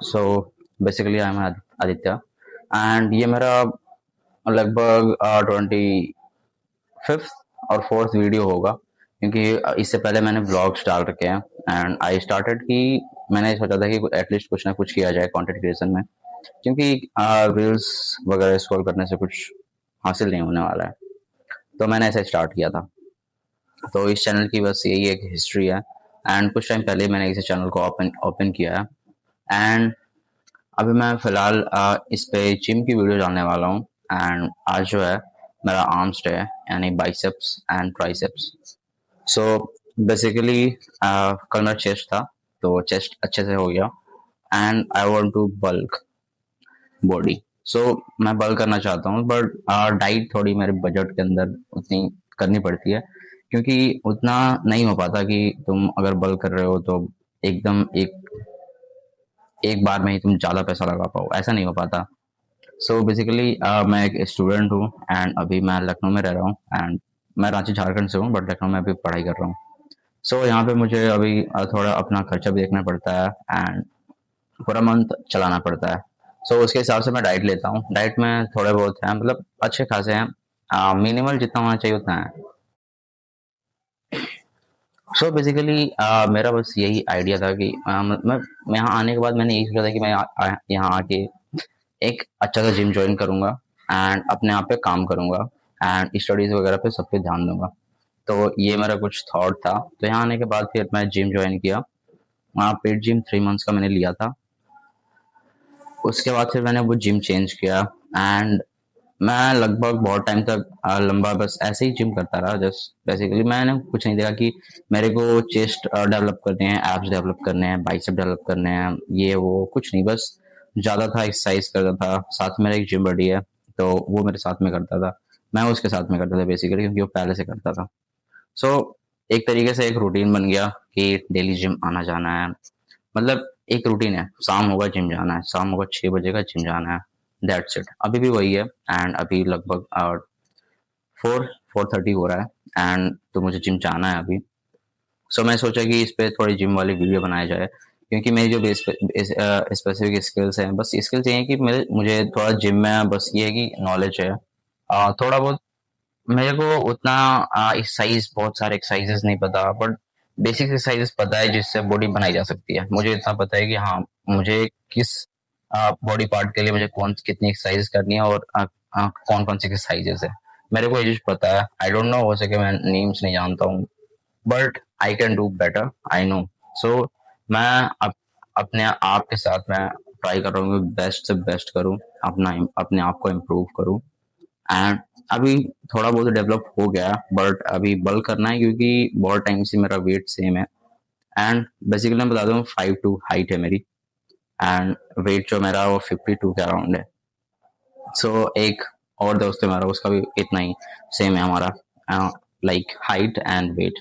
So basically I am Aditya and ये मेरा लगभग 25th और 4th वीडियो होगा, क्योंकि इससे पहले मैंने ब्लॉग्स डाल रखे हैं एंड आई स्टार्टेड कि मैंने सोचा था कि एटलीस्ट कुछ ना कुछ किया जाए कंटेंट क्रिएशन में, क्योंकि रील्स वगैरह स्क्रॉल करने से कुछ हासिल नहीं होने वाला है। तो मैंने ऐसे स्टार्ट किया था। तो इस चैनल की बस यही एक हिस्ट्री है एंड कुछ टाइम पहले मैंने इस चैनल को ओपन ओपन किया है एंड अभी मैं फिलहाल इस पे जिम की वीडियो डालने वाला हूँ। एंड आज जो है मेरा आर्म्स डे है, यानी biceps and triceps. So basically कल मेरा चेस्ट था, तो चेस्ट अच्छे से हो गया and I want to bulk body. So मैं बल्क करना चाहता हूँ, बट डाइट थोड़ी मेरे बजट के अंदर उतनी करनी पड़ती है, क्योंकि उतना नहीं हो पाता कि तुम अगर बल्क कर रहे हो तो एकदम एक बार में ही तुम ज़्यादा पैसा लगा पाओ, ऐसा नहीं हो पाता। सो बेसिकली मैं एक स्टूडेंट हूँ एंड अभी मैं लखनऊ में रह रहा हूँ एंड मैं रांची झारखंड से हूँ, बट लखनऊ में अभी पढ़ाई कर रहा हूँ। सो यहाँ पे मुझे अभी थोड़ा अपना खर्चा भी देखना पड़ता है एंड पूरा मंथ चलाना पड़ता है। सो उसके हिसाब से मैं डाइट लेता हूँ। डाइट में थोड़े बहुत हैं, मतलब अच्छे खासे हैं, मिनिमल जितना होना चाहिए उतना है। सो बेसिकली मेरा बस यही आइडिया था कि मैं यहाँ आने के बाद मैंने यही सोचा था कि मैं यहाँ आके एक अच्छा सा जिम ज्वाइन करूंगा एंड अपने आप पे काम करूंगा एंड स्टडीज वगैरह पे सब पे ध्यान दूंगा। तो ये मेरा कुछ थॉट था। तो यहाँ आने के बाद फिर मैं जिम ज्वाइन किया। वहाँ पेड जिम 3 मंथ्स का मैंने लिया था। उसके बाद फिर मैंने वो जिम चेंज किया एंड मैं लगभग बहुत टाइम तक लंबा बस ऐसे ही जिम करता रहा। जस्ट बेसिकली मैंने कुछ नहीं देखा कि मेरे को चेस्ट डेवलप करने हैं, एब्स डेवलप करने हैं, बाइसेप डेवलप करने हैं, ये वो कुछ नहीं, बस ज़्यादा था एक्सरसाइज करता था। साथ में मेरा एक जिम बडी है, तो वो मेरे साथ में करता था, मैं उसके साथ में करता था बेसिकली, क्योंकि वो पहले से करता था। सो एक तरीके से एक रूटीन बन गया कि डेली जिम आना जाना है। मतलब एक रूटीन है, शाम होगा जिम जाना है, शाम होगा 6 बजे का जिम जाना है, दैट्स इट। अभी भी वही है एंड अभी लगभग 4:30 हो रहा है एंड तो मुझे जिम जाना है अभी। सो मैं सोचा कि इस पे थोड़ी जिम वाली वीडियो बनाया जाए, क्योंकि मेरी जो स्पेसिफिक स्किल्स हैं, बस स्किल्स ये हैं कि मुझे थोड़ा जिम में बस ये है कि नॉलेज है, थोड़ा बहुत। मेरे को उतना एक्सरसाइज, बहुत सारे एक्सरसाइजेस नहीं पता, बट बेसिक एक्सरसाइजेस पता है जिससे बॉडी बनाई जा सकती है। मुझे इतना पता है कि हाँ, मुझे किस बॉडी पार्ट के लिए मुझे कौन कितनी एक्सरसाइज करनी है और कौन कौन सी एक्सरसाइजेस है, मेरे को ये चीज पता है। आई डोंट नो, हो सके मैं नेम्स नहीं जानता हूँ, but I can do better, I know. So मैं अपने आप के साथ मैं ट्राई कर रहा हूँ कि बेस्ट से बेस्ट करूँ, अपने आप को इम्प्रूव करूँ एंड अभी थोड़ा बहुत डेवलप हो गया, बट अभी बल्क करना है, क्योंकि बहुत टाइम से मेरा वेट सेम है एंड बेसिकली मैं बता दूं 5'2" हाइट है मेरी एंड वेट जो मेरा वो 52 के अराउंड है। सो एक और दोस्त है मेरा, उसका भी इतना ही सेम है हमारा, लाइक हाइट एंड वेट।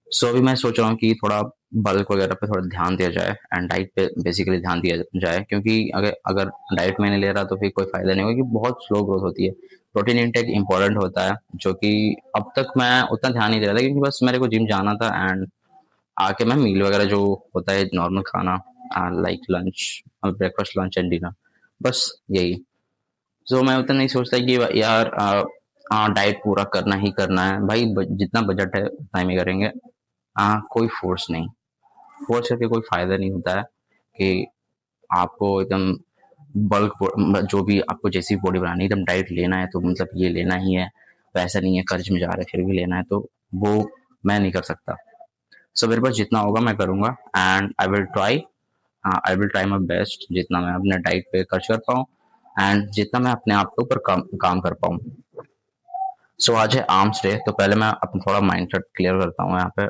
सो अभी मैं सोच रहा हूँ कि थोड़ा बल्क वगैरह पे थोड़ा ध्यान दिया जाए एंड डाइट पे बेसिकली ध्यान दिया जाए, क्योंकि अगर अगर डाइट में नहीं ले रहा तो फिर कोई फायदा नहीं होगा, क्योंकि बहुत स्लो ग्रोथ होती है। प्रोटीन इंटेक इंपॉर्टेंट होता है, जो कि अब तक मैं उतना ध्यान नहीं दे रहा था, क्योंकि बस मेरे को जिम जाना था एंड आके मैं मील वगैरह जो होता है नॉर्मल खाना, like lunch, breakfast, lunch and dinner, बस यही। सो मैं उतना नहीं सोचता कि यार डाइट पूरा करना ही करना है भाई, जितना बजट है उतना ही करेंगे। कोई फोर्स नहीं, फोर्स करके कोई फायदा नहीं होता है कि आपको एकदम बल्क, जो भी आपको जैसी बॉडी बनानी है एकदम डाइट लेना है तो मतलब ये लेना ही है, वैसा नहीं है कर्ज में जा रहे फिर भी लेना है, तो वो मैं नहीं कर सकता। सो मेरे पास जितना होगा मैं करूंगा and I will try my best, जितना मैं अपने डाइट पे खर्च कर पाऊँ एंड जितना मैं अपने आप के ऊपर काम कर पाऊँ। सो आज है आर्म्स डे, तो पहले मैं अपना थोड़ा माइंड सेट क्लियर करता हूँ यहाँ पे,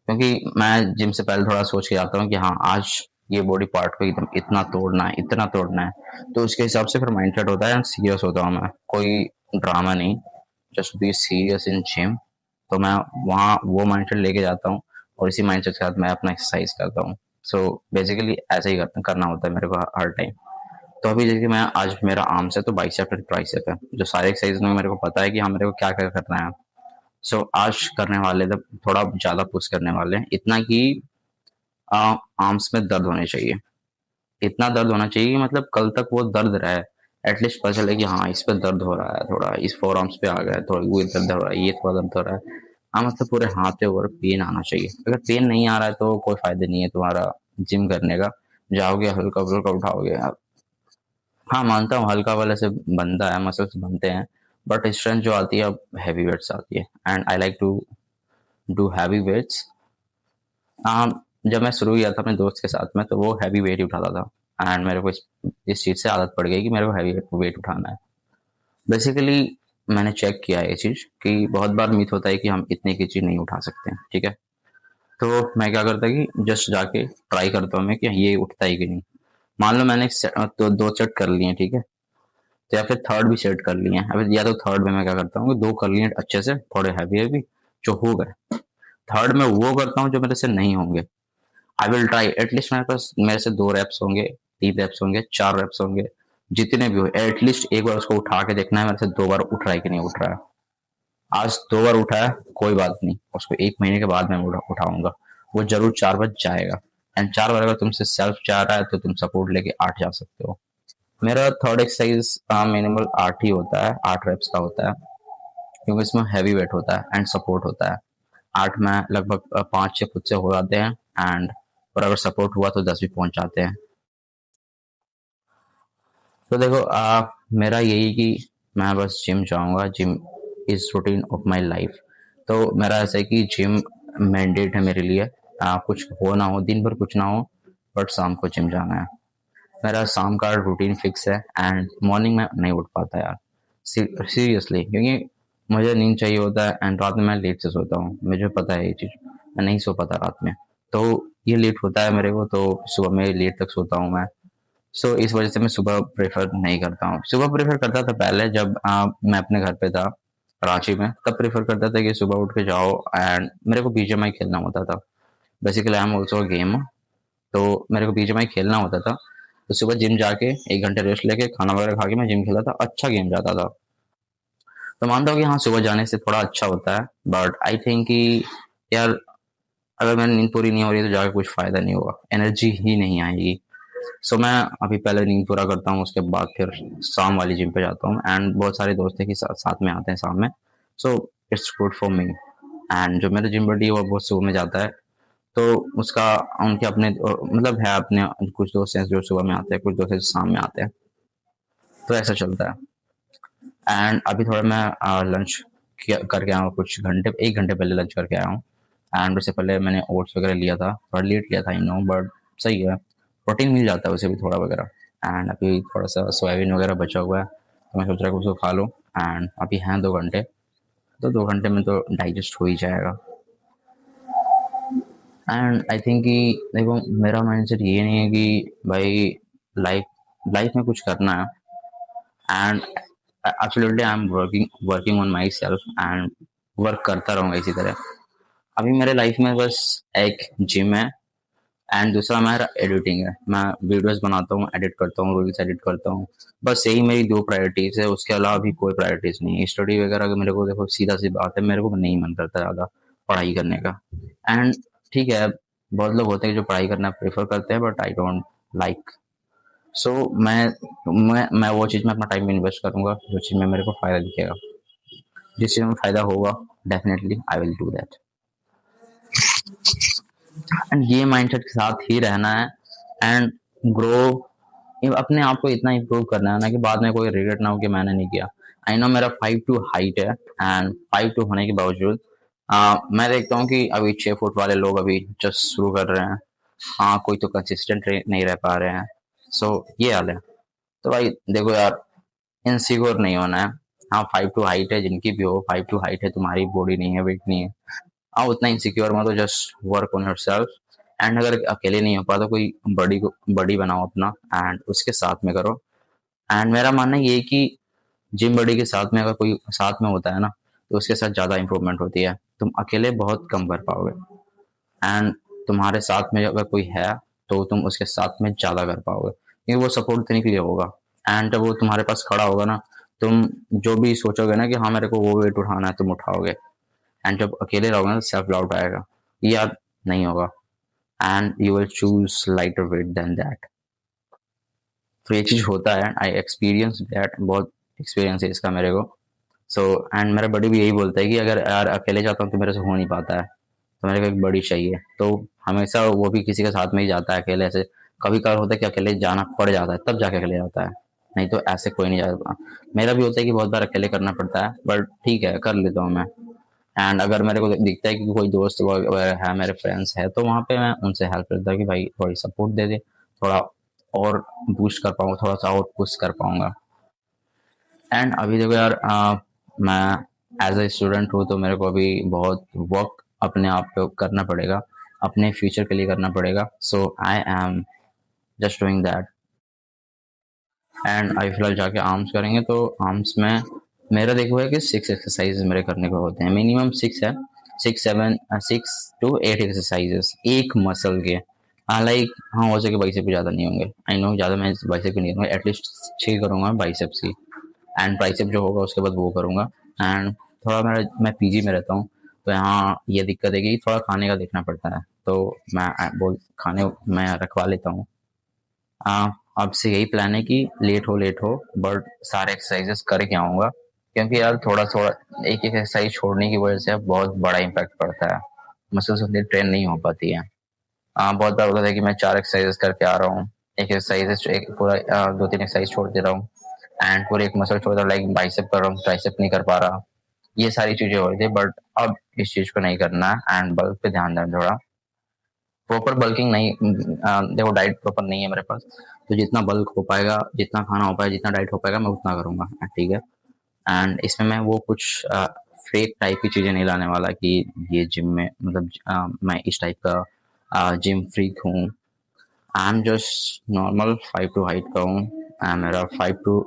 क्योंकि मैं जिम से पहले थोड़ा सोच के आता हूँ कि हाँ, आज ये बॉडी पार्ट को एकदम इतना तोड़ना है, इतना तोड़ना है, तो उसके हिसाब से फिर माइंड सेट होता है एंड सीरियस होता हूँ मैं, कोई ड्रामा नहीं, just be serious in gym. तो मैं वहाँ वो माइंड सेट लेके जाता हूँ और इसी माइंड सेट के साथ मैं अपना एक्सरसाइज करता हूँ। सो बेसिकली ऐसा ही करना होता है मेरे को हर टाइम। तो अभी जैसे मैं आज मेरा आर्म्स है तो बाइसेप है, ट्राइसेप है, जो सारे एक्सरसाइज में मेरे को पता है कि हाँ मेरे को क्या क्या करना है। सो आज करने वाले थे, थोड़ा ज्यादा पुश करने वाले हैं, इतना कि आर्म्स में दर्द होने चाहिए, इतना दर्द होना चाहिए कि मतलब कल तक वो दर्द रहे। एटलीस्ट पता चले कि हाँ, इस पे दर्द हो रहा है थोड़ा, इस फोरआर्म्स पे आ गया है थोड़ा, वो दर्द हो रहा है, ये थोड़ा दर्द हो रहा है। हाँ, मतलब पूरे हाथ पे ऊपर पेन आना चाहिए। अगर पेन नहीं आ रहा है तो कोई फ़ायदा नहीं है तुम्हारा जिम करने का। जाओगे हल्का-फुल्का उठाओगे आप। हाँ, मानता हूँ हल्का वाले से बनता है, मसल्स बनते हैं, बट स्ट्रेंथ जो आती है अब हेवी वेट्स आती है, and I like to do heavy weights. जब मैं शुरू किया था अपने दोस्त के साथ में, तो वो हैवी वेट ही उठाता था, एंड मेरे को इस चीज़ से आदत पड़ गई कि मेरे को हैवी वेट उठाना है। बेसिकली मैंने चेक किया है ये चीज़ कि बहुत बार मिथ होता है कि हम इतने की चीज़ नहीं उठा सकते हैं, ठीक है? तो मैं क्या करता कि जस्ट जाके ट्राई करता हूँ मैं कि ये उठता है कि नहीं। मान लो मैंने तो 2 सेट कर लिए हैं, ठीक है? तो या फिर थर्ड भी सेट कर लिए हैं। अभी या तो थर्ड में मैं क्या करता हूँ कि 2 कर लिए अच्छे से, थोड़े हैवी-हैवी जो हो गए। थर्ड में वो करता हूँ जो मेरे से नहीं होंगे। आई विल ट्राई एटलीस्ट मेरे पास मेरे से 2 रैप्स होंगे, 3 रैप्स होंगे, 4 रैप्स होंगे, जितने भी हो एटलीस्ट एक बार उसको उठा के देखना है मेरे से 2 बार उठ रहा है कि नहीं उठ रहा है। आज 2 बार उठा है, कोई बात नहीं, उसको 1 महीने के बाद मैं उठाऊँगा। वो ज़रूर 4 बार जाएगा, एंड 4 बार अगर तुमसे सेल्फ जा रहा है तो तुम सपोर्ट लेके 8 जा सकते हो। मेरा थर्ड एक्सरसाइज मिनिमल 8 ही होता है, 8 रैप्स का होता है, क्योंकि इसमें हैवी वेट होता है एंड सपोर्ट होता है। 8 में लगभग 5-6 खुद से हो जाते हैं, एंड और अगर सपोर्ट हुआ तो 10 भी पहुंच जाते हैं। तो देखो मेरा यही कि मैं बस जिम जाऊंगा, gym is routine of my life. तो मेरा ऐसा है कि जिम मैंडेट है मेरे लिए। कुछ हो ना हो, दिन भर कुछ ना हो, बट शाम को जिम जाना है। मेरा शाम का रूटीन फिक्स है, एंड मॉर्निंग में नहीं उठ पाता यार, सीरियसली, क्योंकि मुझे नींद चाहिए होता है, एंड रात में मैं लेट से सोता हूँ, मुझे पता है ये चीज़। मैं नहीं सो पाता रात में, तो ये लेट होता है मेरे को, तो सुबह में लेट तक सोता हूँ मैं। सो इस वजह से मैं सुबह प्रेफर नहीं करता हूँ। सुबह प्रेफर करता था पहले, जब मैं अपने घर पे था रांची में, तब प्रेफर करता था कि सुबह उठ के जाओ, एंड मेरे को बीजीएमआई खेलना होता था। Basically I am also a gamer, तो मेरे को बीजीएमआई खेलना होता था। तो सुबह जिम जाके 1 घंटे रेस्ट लेके खाना वगैरह खा के मैं जिम खेला था, अच्छा गेम जाता था। तो मानता हूँ कि हाँ, सुबह जाने से थोड़ा अच्छा होता है, बट आई थिंक कि यार, अगर मेरी नींद पूरी नहीं हो रही है तो जाके कुछ फायदा नहीं होगा, एनर्जी ही नहीं आएगी। सो मैं अभी पहले नींद पूरा करता हूँ, उसके बाद फिर शाम वाली जिम पे जाता हूँ, एंड बहुत सारे दोस्त हैं कि साथ में आते हैं शाम में। So it's good for me. And जो मेरा जिम बडी है वो बहुत सुबह में जाता है, तो उसका उनके अपने मतलब है, अपने कुछ दोस्त हैं जो सुबह में आते हैं, कुछ दोस्त हैं जो शाम में आते हैं, तो ऐसा चलता है। एंड अभी थोड़ा मैं लंच करके आया हूँ, कुछ घंटे 1 घंटे पहले लंच करके आया हूँ। एंड उससे पहले मैंने ओट्स वगैरह लिया था, थोड़ा लेट लिया था आई नो, बट सही है, प्रोटीन मिल जाता है उसे भी थोड़ा वगैरह। एंड अभी थोड़ा सा सोयाबीन वगैरह बचा हुआ है, तो मैं सोच रहा हूँ उसको खा लूँ। एंड अभी हैं 2 घंटे, तो 2 घंटे में तो डाइजेस्ट हो ही जाएगा। एंड आई थिंक कि देखो, मेरा माइंडसेट ये नहीं है कि भाई लाइफ लाइफ में कुछ करना है, and absolutely I am working working on my self, and work करता रहूँगा इसी तरह। अभी मेरे लाइफ में बस एक जिम है, एंड दूसरा मेरा एडिटिंग है। मैं वीडियोस बनाता हूँ, एडिट करता हूँ, रील्स एडिट करता हूँ। बस यही मेरी 2 प्रायोरिटीज़ है, उसके अलावा भी कोई प्रायोरिटीज़ नहीं है। स्टडी वगैरह का मेरे को देखो, सीधा-सी बात है, मेरे को नहीं मन करता ज़्यादा पढ़ाई करने का। एंड ठीक है, बहुत लोग होते हैं जो पढ़ाई करना प्रेफ़र करते हैं, बट आई डोंट लाइक। सो मैं वो चीज़ में अपना टाइम इन्वेस्ट करूँगा, जो चीज़ में मेरे को फ़ायदा दिखेगा। जिस चीज़ में फ़ायदा होगा, definitely I will do that. And ये माइंडसेट के साथ ही रहना है, एंड ग्रो, अपने आप को इतना इम्प्रूव करना है ना कि बाद में कोई रिग्रेट ना हो कि मैंने नहीं किया। आई नो मेरा 5'2" हाइट है, एंड 5'2" होने के बावजूद मैं देखता हूँ कि अभी 6 फुट वाले लोग अभी जस्ट शुरू कर रहे हैं। हाँ, कोई तो कंसिस्टेंट नहीं रह पा रहे हैं। सो ये हाल है। तो भाई देखो यार, इनसिक्योर नहीं होना है। हाँ, 5'2" हाइट है, जिनकी भी हो 5'2" हाइट है, तुम्हारी बॉडी नहीं है, वेट नहीं है, हाँ उतना इनसिक्योर मत हो, just work on yourself. And अगर अकेले नहीं हो पाता, कोई बड़ी बनाओ अपना, एंड उसके साथ में करो। एंड मेरा मानना ये है कि जिम बड़ी के साथ में अगर कोई साथ में होता है ना, तो उसके साथ ज़्यादा इंप्रूवमेंट होती है। तुम अकेले बहुत कम कर पाओगे, एंड तुम्हारे साथ में अगर कोई है तो तुम उसके साथ में ज़्यादा कर पाओगे, क्योंकि वो सपोर्ट देने के लिए होगा। एंड जब वो तुम्हारे पास खड़ा होगा ना, तुम जो भी सोचोगे ना कि हाँ मेरे को वो वेट उठाना है, तुम उठाओगे। एंड जब अकेले रहोगे ना, सेल्फ डाउट आएगा, ये यार नहीं होगा, and you will choose lighter weight than that. तो ये चीज़ होता है, आई एक्सपीरियंस दैट, बहुत एक्सपीरियंस है इसका मेरे को। सो एंड मेरा बड़ी भी यही बोलता है कि अगर यार अकेले जाता हूँ तो मेरे से हो नहीं पाता है, तो मेरे को एक बड़ी चाहिए। तो हमेशा वो भी किसी के साथ में ही जाता है अकेले से। कभी कभार होता है कि अकेले जाना पड़ जाता है, तब जाके अकेले जाता है, नहीं तो ऐसे कोई नहीं जाता। मेरा भी होता है कि बहुत बार अकेले करना पड़ता है, बट ठीक है कर लेता हूँ मैं। एंड अगर मेरे को दिखता है कि कोई दोस्त वगैरह है, मेरे फ्रेंड्स है, तो वहाँ पे मैं उनसे हेल्प करता हूँ कि भाई थोड़ी सपोर्ट दे दे, थोड़ा और बूस्ट कर पाऊंगा, थोड़ा सा और पुश कर पाऊंगा। एंड अभी देखो यार, मैं एज अ स्टूडेंट हूँ, तो मेरे को अभी बहुत वर्क अपने आप पे करना पड़ेगा, अपने फ्यूचर के लिए करना पड़ेगा। So I am just doing that. And अभी फिलहाल जाके आर्म्स करेंगे, तो आर्म्स में मेरा देखो है कि 6 एक्सरसाइज मेरे करने को होते हैं, मिनिमम 6 है, 6 7 6 to 8 एक्सरसाइजेस एक मसल के। लाइक हाँ, हो सके बाइसेप ज़्यादा नहीं होंगे, आई नो ज़्यादा मैं बाइसेप नहीं करूँगा, एटलीस्ट 6 करूँगा बाइसेप्स की। एंड ट्राइसेप जो होगा उसके बाद वो करूँगा। एंड थोड़ा मैं पीजी में रहता हूँ, तो यहाँ ये दिक्कत है कि थोड़ा खाने का देखना पड़ता है, तो मैं बोल खाने मैं रखवा लेता हूँ। अब से यही प्लान है कि लेट हो बट सारे एक्सरसाइजेस करके आऊँगा, क्योंकि यार थोड़ा थोड़ा एक एक एक्सरसाइज छोड़ने की वजह से बहुत बड़ा इम्पैक्ट पड़ता है, मसल्स उतनी ट्रेन नहीं हो पाती है। बहुत बार होता है कि मैं 4 एक्सरसाइजेस करके आ रहा हूँ, एक एक्सरसाइजेस एक पूरा 2 3 एक्सरसाइज छोड़ दे रहा हूँ, एंड पूरे एक मसल छोड़ रहा हूँ, लाइक बाइसेप कर रहा हूँ, ट्राइसेप नहीं कर पा रहा। ये सारी चीजें हो रही थी, बट अब इस चीज को नहीं करना है एंड बल्क पे ध्यान देना थोड़ा। प्रॉपर बल्किंग नहीं, देखो डाइट प्रॉपर नहीं है मेरे पास, तो जितना बल्क हो पाएगा, जितना खाना हो पाएगा, जितना डाइट हो पाएगा मैं उतना करूँगा, ठीक है। एंड इसमें मैं वो कुछ फेक टाइप की चीज़ें नहीं लाने वाला कि ये जिम में मतलब मैं इस टाइप का जिम फ्रीक हूँ। I am just normal 5 two height का हूँ। मेरा 5 टू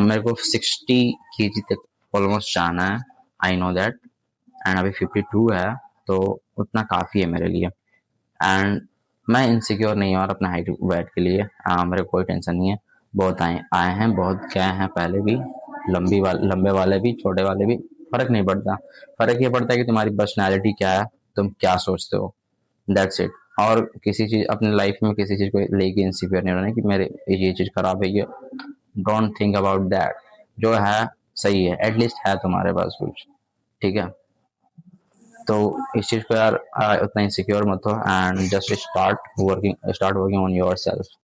मेरे को 60 kg तक ऑलमोस्ट जाना है, आई नो दैट। एंड अभी 52 है, तो उतना काफ़ी है मेरे लिए। एंड मैं इनसिक्योर नहीं हूँ और अपने हाइट वेट के लिए मेरे को कोई टेंशन नहीं है। बहुत आए आए हैं, बहुत गए हैं पहले भी, लंबे वाले भी, छोटे वाले भी, फर्क नहीं पड़ता। फर्क ये पड़ता है कि तुम्हारी पर्सनैलिटी क्या है, तुम क्या सोचते हो, दैट्स इट। और किसी चीज अपनी लाइफ में किसी चीज को लेके इनसिक्योर नहीं रहना कि मेरे ये चीज खराब है, ये डोंट थिंक अबाउट दैट। जो है सही है, एटलीस्ट है तुम्हारे पास कुछ, ठीक है। तो इस चीज को यार उतना इनसिक्योर मत हो, and just start working on your self.